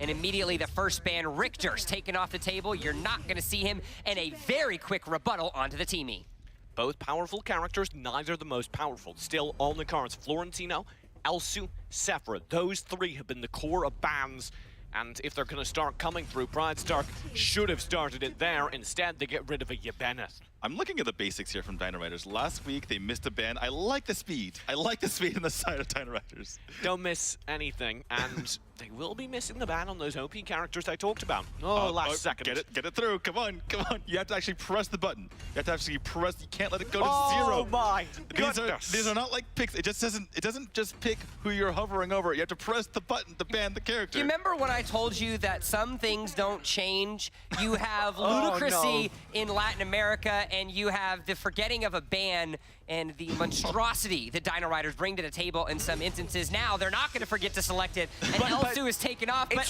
and immediately the first ban, Richter's taken off the table. You're not going to see him, and a very quick rebuttal onto the teamie. Both powerful characters, neither the most powerful. Still on the cards, Florentino, Elsu, Sephra. Those three have been the core of bans. And if they're going to start coming through, PrideStark should have started it there. Instead, they get rid of a Yebeneth. I'm looking at the basics here from Dino Riders. Last week, they missed a ban. I like the speed. I like the speed on the side of Dino Riders. Don't miss anything, and they will be missing the ban on those OP characters I talked about. Last second. Get it through. Come on. You have to actually press the button. You have to actually press. You can't let it go to zero. zero. My goodness. These are not like picks. It doesn't just pick who you're hovering over. You have to press the button to ban the character. Do you remember when I told you that some things don't change? You have ludicrousy in Latin America, and you have the forgetting of a ban and the monstrosity that Dino Riders bring to the table in some instances. Now they're not going to forget to select it, and Elsu is taken off. But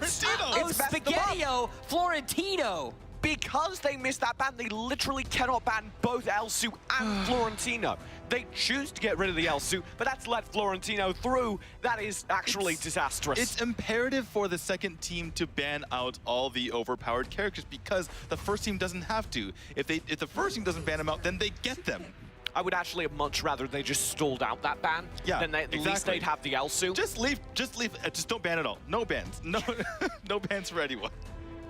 Spaghettio Florentino. Because they missed that ban, they literally cannot ban both Elsu and Florentino. They choose to get rid of the Elsu, but that's let Florentino through. That is actually disastrous. It's imperative for the second team to ban out all the overpowered characters because the first team doesn't have to. If the first team doesn't ban them out, then they get them. I would actually have much rather they just stalled out that ban. Yeah, then at least they'd have the Elsu. Just leave. Just don't ban it all. No bans. No, no bans for anyone.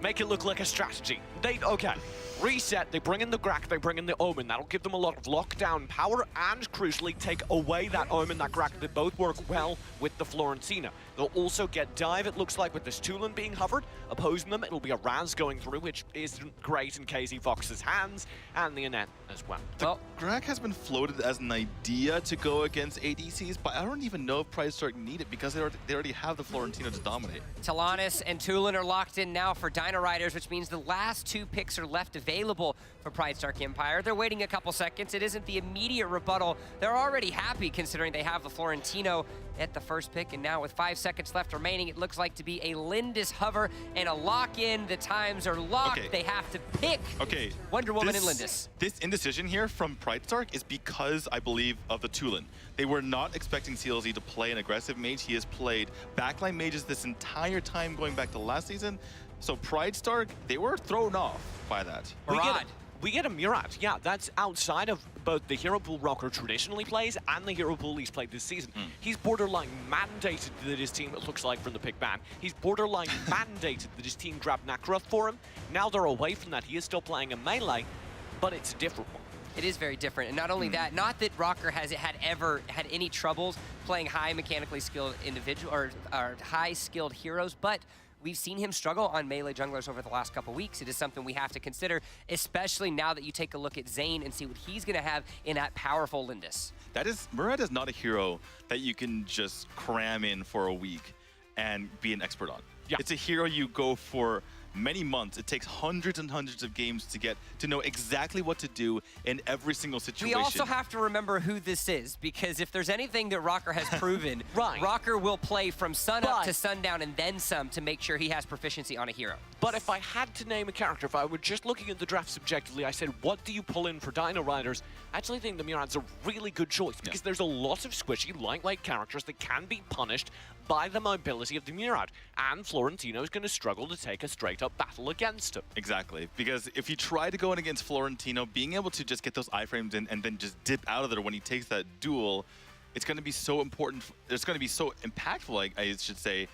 Make it look like a strategy. Okay. Reset, they bring in the Grak, they bring in the Omen. That'll give them a lot of lockdown power and, crucially, take away that Omen, that Grak. They both work well with the Florentino. They'll also get Dive, it looks like, with this Tulin being hovered. Opposing them, it'll be a Raz going through, which isn't great in KZ Fox's hands, and the Annette as well. The Grak has been floated as an idea to go against ADCs, but I don't even know if PrideStark need it because they already have the Florentino to dominate. Talanis and Tulin are locked in now for Dino Riders, which means the last two picks are left available for PrideStark Empire. They're waiting a couple seconds. It isn't the immediate rebuttal. They're already happy considering they have the Florentino at the first pick, and now with 5 seconds left remaining, it looks like to be a Lindis hover and a lock-in. The times are locked. Okay. They have to pick Wonder Woman and Lindis. This indecision here from PrideStark is because, I believe, of the Tulin. They were not expecting CLZ to play an aggressive mage. He has played backline mages this entire time going back to last season. So PrideStark, they were thrown off by that. We get a Murad. Yeah, that's outside of both the hero pool Rocker traditionally plays and the hero pool he's played this season. He's borderline mandated that his team, it looks like from the pick ban, he's borderline mandated that his team grab Nakra for him. Now they're away from that. He is still playing a melee, but it's a different one. It is very different, and not only that, not that Rocker has ever had any troubles playing high mechanically skilled individual or high skilled heroes, but we've seen him struggle on melee junglers over the last couple weeks. It is something we have to consider, especially now that you take a look at Zane and see what he's going to have in that powerful Lindis. Murad is not a hero that you can just cram in for a week and be an expert on. Yeah. It's a hero you go for many months. It takes hundreds and hundreds of games to get to know exactly what to do in every single situation. We also have to remember who this is, because if there's anything that Rocker has proven, Rocker will play from sun up to sundown and then some to make sure he has proficiency on a hero. But if I had to name a character, if I were just looking at the draft subjectively, I said, what do you pull in for Dino Riders? I actually think the Murad's a really good choice because there's a lot of squishy, lightweight characters that can be punished by the mobility of the Murad. And Florentino is going to struggle to take a straight-up battle against him. Exactly, because if you try to go in against Florentino, being able to just get those iframes in and then just dip out of there when he takes that duel, it's going to be so important. It's going to be so impactful, I should say,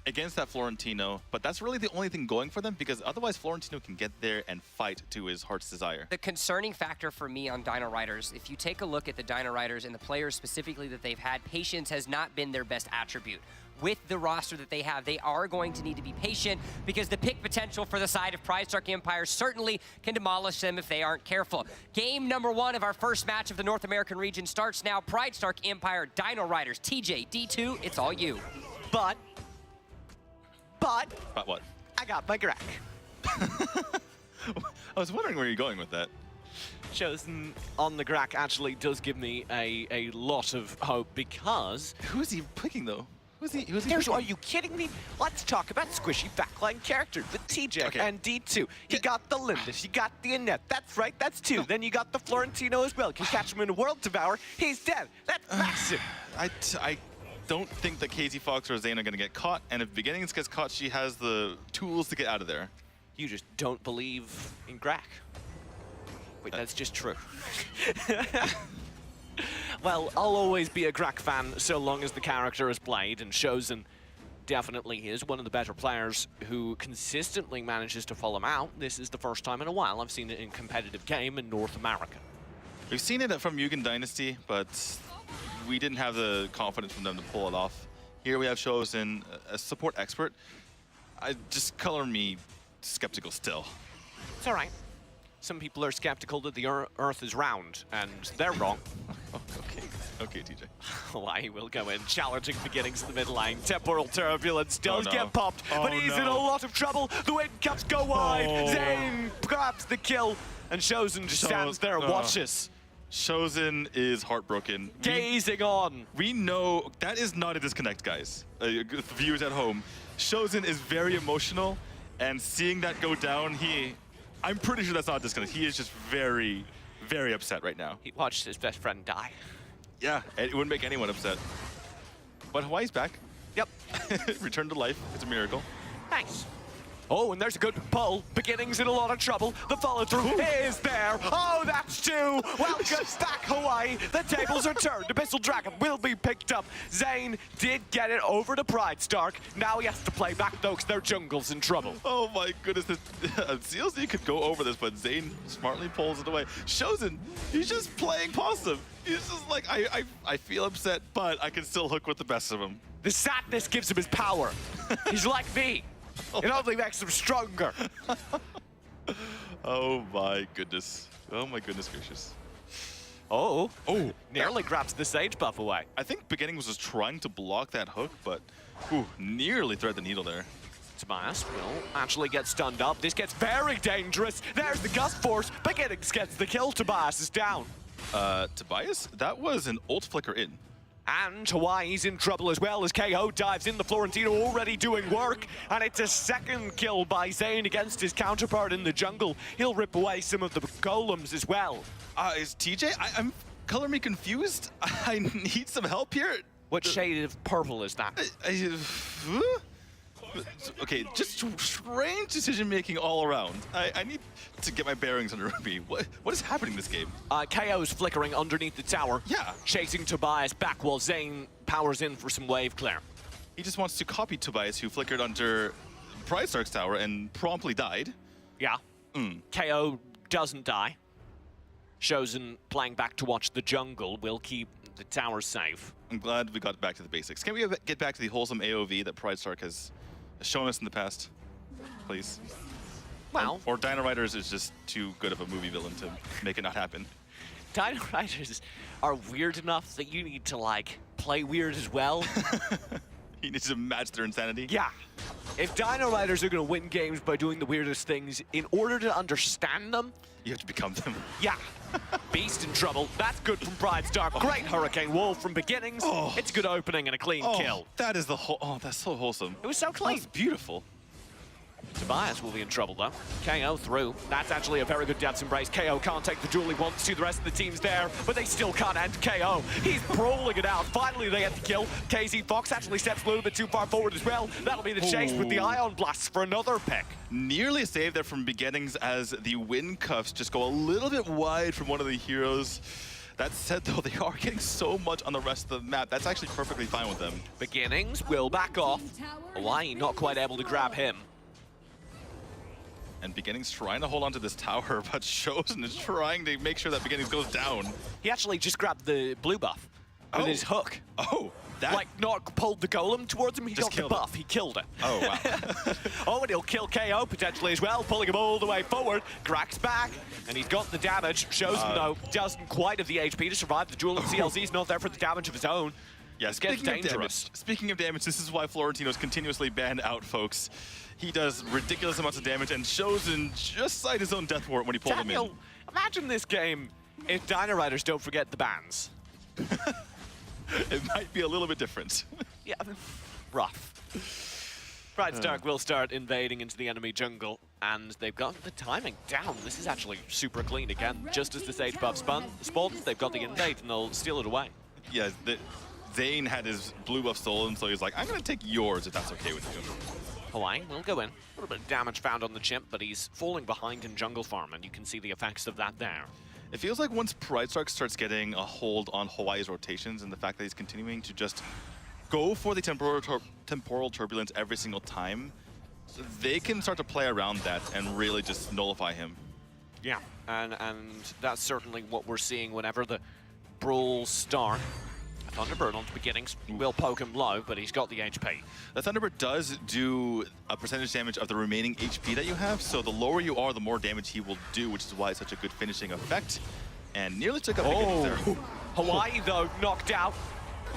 against that Florentino, but that's really the only thing going for them because otherwise Florentino can get there and fight to his heart's desire. The concerning factor for me on Dino Riders, if you take a look at the Dino Riders and the players specifically that they've had, patience has not been their best attribute. With the roster that they have, they are going to need to be patient because the pick potential for the side of PrideStark Empire certainly can demolish them if they aren't careful. Game number 1 of our first match of the North American region starts now. PrideStark Empire, Dino Riders, TJ, D2, it's all you. But what? I got my Grak. I was wondering where you're going with that. Chosen on the Grak actually does give me a lot of hope because... Who's he picking though? Who's he Are you kidding me? Let's talk about squishy backline characters with TJ and D2. You got the Lindis, you got the Annette. That's right, that's 2. Then you got the Florentino as well. You catch him in a World Devour, he's dead. That's massive. don't think that Casey Fox or Zane are going to get caught, and if Beginnings gets caught, she has the tools to get out of there. You just don't believe in Grak. Wait, that's just true. Well, I'll always be a Grak fan so long as the character is played, and Chosen definitely is one of the better players who consistently manages to follow him out. This is the first time in a while I've seen it in competitive game in North America. We've seen it from Mugen Dynasty, but we didn't have the confidence from them to pull it off. Here we have Chosen, a support expert. Just color me skeptical still. It's all right. Some people are skeptical that the Earth is round, and they're wrong. Okay, TJ. Hawaii will go in, challenging Beginnings in the mid lane. Temporal Turbulence does get popped, but he's in a lot of trouble. The wind cups go wide. Zane grabs the kill, and Chosen just stands there and watches. Chosen is heartbroken. Gazing on. We know that is not a disconnect, guys. Viewers at home. Chosen is very emotional, and seeing that go down, I'm pretty sure that's not a disconnect. He is just very, very upset right now. He watched his best friend die. Yeah, it wouldn't make anyone upset. But Hawaii's back. Yep. Returned to life. It's a miracle. Nice. Oh, and there's a good pull. Beginnings in a lot of trouble. The follow-through is there. Oh, that's two. Welcome back, Hawaii. The tables are turned. Abyssal Dragon will be picked up. Zane did get it over to PrideStark. Now he has to play back, though, because their jungle's in trouble. Oh, my goodness. CLZ could go over this, but Zane smartly pulls it away. Chosen, he's just playing possum. He's just like, I feel upset, but I can still hook with the best of him. The sadness gives him his power. He's like me. It only makes him stronger. Oh my goodness. Oh my goodness gracious. Oh, nearly grabs the Sage buff away. I think Beginnings was trying to block that hook, but nearly thread the needle there. Tobias will actually get stunned up. This gets very dangerous. There's the gust force. Beginnings gets the kill. Tobias is down. Tobias? That was an ult flicker in. And Hawaii's in trouble as well as KO dives in. The Florentino already doing work. And it's a second kill by Zane against his counterpart in the jungle. He'll rip away some of the golems as well. Is TJ? I'm color me confused. I need some help here. What shade of purple is that? Okay, just strange decision making all around. I need to get my bearings under me. What is happening in this game? KO's flickering underneath the tower. Yeah. Chasing Tobias back while Zane powers in for some wave clear. He just wants to copy Tobias, who flickered under PrideStark's tower and promptly died. Yeah. KO doesn't die. Chosen playing back to watch the jungle will keep the tower safe. I'm glad we got back to the basics. Can we get back to the wholesome AOV that PrideStark has shown us in the past, please? Well, or Dino Riders is just too good of a movie villain to make it not happen. Dino Riders are weird enough that you need to, like, play weird as well. You need to match their insanity? Yeah. If Dino Riders are going to win games by doing the weirdest things, in order to understand them, you have to become them. Yeah. Beast in trouble. That's good from PrideStark. Great Hurricane Wall from Beginnings. It's a good opening and a clean kill. That is the whole. Oh, that's so wholesome. It was so clean. That's beautiful. Tobias will be in trouble, though. KO through. That's actually a very good Death's Embrace. KO can't take the duel he wants to. The rest of the team's there, but they still can't end KO. He's brawling it out. Finally, they get the kill. KZ Fox actually steps a little bit too far forward as well. That'll be the chase with the Ion Blasts for another pick. Nearly a save there from Beginnings as the wind cuffs just go a little bit wide from one of the heroes. That said, though, they are getting so much on the rest of the map. That's actually perfectly fine with them. Beginnings will back off. Hawaii not quite able to grab him. And Beginnings trying to hold on to this tower, but Chosen is trying to make sure that Beginnings goes down. He actually just grabbed the blue buff with his hook. Oh, that... Like, not pulled the golem towards him, he just got the buff, he killed it. Oh, wow. Oh, and he'll kill KO potentially as well, pulling him all the way forward. Grak's back, and he's got the damage. Chosen, though, doesn't quite have the HP to survive the duel, and CLZ's not there for the damage of his own. Yeah, speaking of damage, this is why Florentino's continuously banned out, folks. He does ridiculous amounts of damage, and Chosen just signed his own death warrant when he pulled him in. Imagine this game if Dino Riders don't forget the bans. It might be a little bit different. Yeah, rough. PrideStark will start invading into the enemy jungle, and they've got the timing down. This is actually super clean again. Just as the Sage buff spawns, they've got the invade, and they'll steal it away. Yeah, Zane had his blue buff stolen, so he's like, I'm going to take yours if that's okay with you. Hawaii will go in. A little bit of damage found on the chimp, but he's falling behind in jungle farm, and you can see the effects of that there. It feels like once PrideStark starts getting a hold on Hawaii's rotations and the fact that he's continuing to just go for the temporal turbulence every single time, they can start to play around that and really just nullify him. Yeah, and that's certainly what we're seeing whenever the brawls start. Thunderbird on the beginnings will poke him low, but he's got the HP. The Thunderbird does do a percentage damage of the remaining HP that you have, so the lower you are, the more damage he will do, which is why it's such a good finishing effect. And nearly took a big hit there. Hawaii, though, knocked out.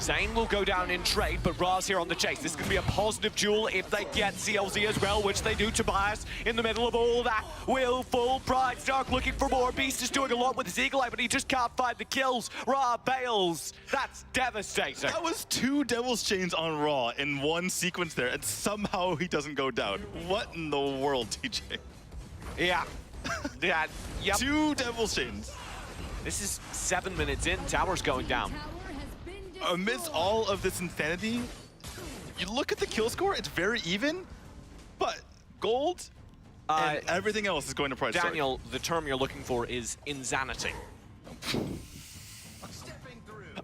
Zane will go down in trade, but Raz here on the chase. This is going to be a positive duel if they get CLZ as well, which they do. Tobias in the middle of all that will fall. PrideStark looking for more. Beast is doing a lot with his Eagle Eye, but he just can't find the kills. Ra bails. That's devastating. That was 2 Devil's Chains on Raw in one sequence there, and somehow he doesn't go down. What in the world, TJ? Yeah. Yeah. Yep. 2 Devil's Chains. This is 7 minutes in. Tower's going down. Amidst all of this insanity, you look at the kill score, it's very even, but gold and everything else is going to PrideStark. Daniel, the term you're looking for is insanity.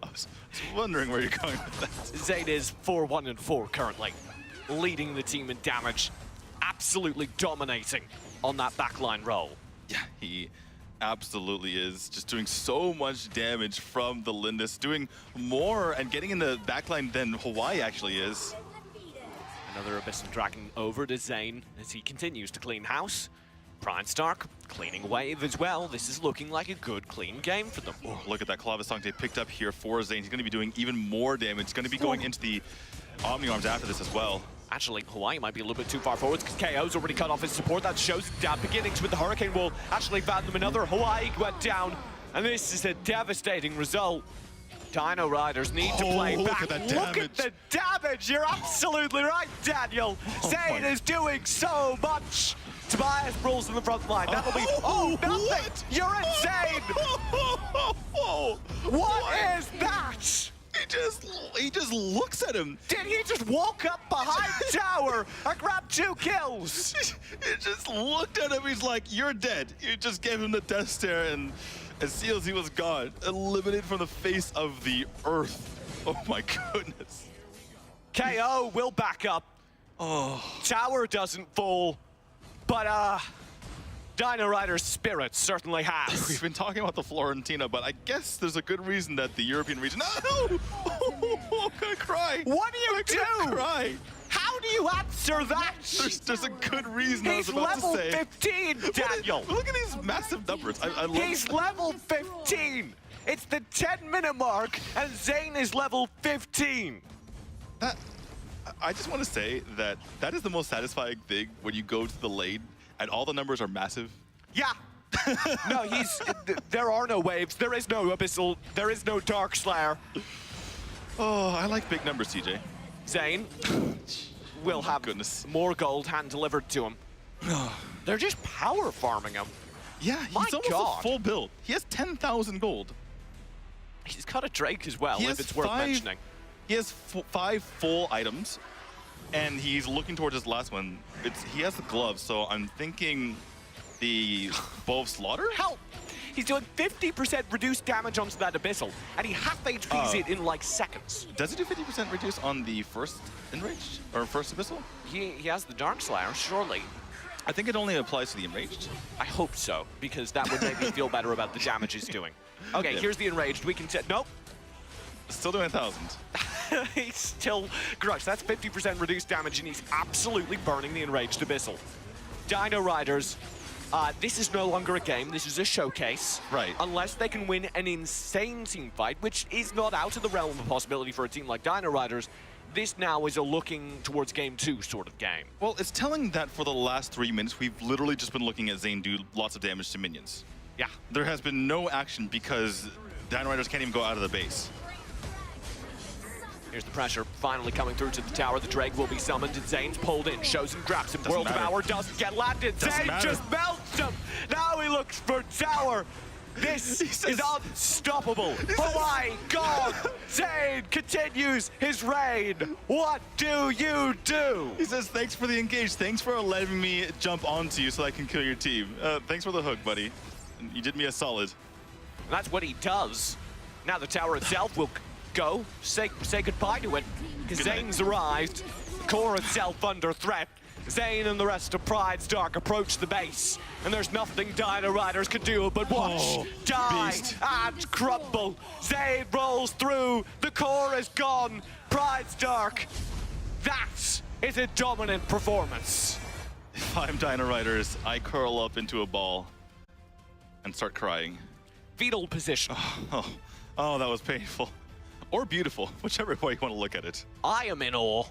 I was wondering where you're going with that. Zane is 4-1-4 currently, leading the team in damage, absolutely dominating on that backline role. Yeah, he absolutely is. Just doing so much damage from the Lindis, doing more and getting in the backline than Hawaii actually is. Another Abyssal Dragon over to Zane as he continues to clean house. PrideStark cleaning wave as well. This is looking like a good, clean game for them. Oh, look at that Clavis Sancte picked up here for Zane. He's going to be doing even more damage. He's going to be going into the Omni Arms after this as well. Actually, Hawaii might be a little bit too far forward because KO's already cut off his support. That shows beginnings with the Hurricane Wall. Actually found them another. Hawaii went down, and this is a devastating result. Dino Riders need to play back. Look at that damage. Look at the damage. You're absolutely right, Daniel. Zane is doing so much. Tobias brawls in the front line. That'll be nothing. What? You're insane. What is that? He just looks at him. Did he just walk up behind Tower and grab 2 kills? He just looked at him. He's like, "You're dead." You just gave him the death stare, and CLZ was gone, eliminated from the face of the earth. Oh my goodness. KO will back up. Oh, Tower doesn't fall, but Dino Rider's spirit certainly has. we've been talking about the Florentina, but I guess there's a good reason that the European region. No! I'm gonna cry. What do you do? I'm gonna cry. How do you answer that? There's a good reason I was He's about to level say. 15, Daniel. Look at these massive numbers. I love He's level 15. It's the 10-minute mark, and Zane is level 15. that. I just want to say that that is the most satisfying thing when you go to the lane and all the numbers are massive. Yeah. No, there are no waves. There is no Abyssal. There is no Dark Slayer. Oh, I like big numbers, TJ. Zane will have more gold hand-delivered to him. They're just power farming him. Yeah, he's My almost God. a full build. He has 10,000 gold. He's got a Drake as well, He if has it's worth mentioning. He has 5 full items, and he's looking towards his last one. He has the gloves, so I'm thinking the Bow of Slaughter? Help! He's doing 50% reduced damage onto that Abyssal, and he half HPs it in like seconds. Does it do 50% reduce on the first Enraged? Or first Abyssal? He has the Dark Slayer, surely. I think it only applies to the Enraged. I hope so, because that would make me feel better about the damage he's doing. Okay, here's the Enraged. We can nope. Still doing 1,000. He's still crushed. That's 50% reduced damage, and he's absolutely burning the Enraged Abyssal. Dino Riders, this is no longer a game. This is a showcase. Right. Unless they can win an insane team fight, which is not out of the realm of possibility for a team like Dino Riders, this now is a looking towards game 2 sort of game. Well, it's telling that for the last 3 minutes, we've literally just been looking at Zane do lots of damage to minions. Yeah. There has been no action because Dino Riders can't even go out of the base. Here's the pressure finally coming through to the tower. The Drake will be summoned, and Zane's pulled in. Shows him, grabs him. World Devour doesn't get landed. Zane just melts him. Now he looks for tower. This is unstoppable. Oh my God! Zayn continues his reign. What do you do? He says, thanks for the engage. Thanks for letting me jump onto you so I can kill your team. Thanks for the hook, buddy. You did me a solid. And that's what he does. Now the tower itself will go. Say goodbye to it. Zayn's arrived. The core itself under threat. Zayn and the rest of PrideStark approach the base, and there's nothing Dino Riders can do but watch, die, beast. and crumble. Zayn rolls through, the core is gone. PrideStark, that is a dominant performance. If I'm Dino Riders, I curl up into a ball and start crying. Fetal position. Oh, that was painful. Or beautiful, whichever way you want to look at it. I am in awe.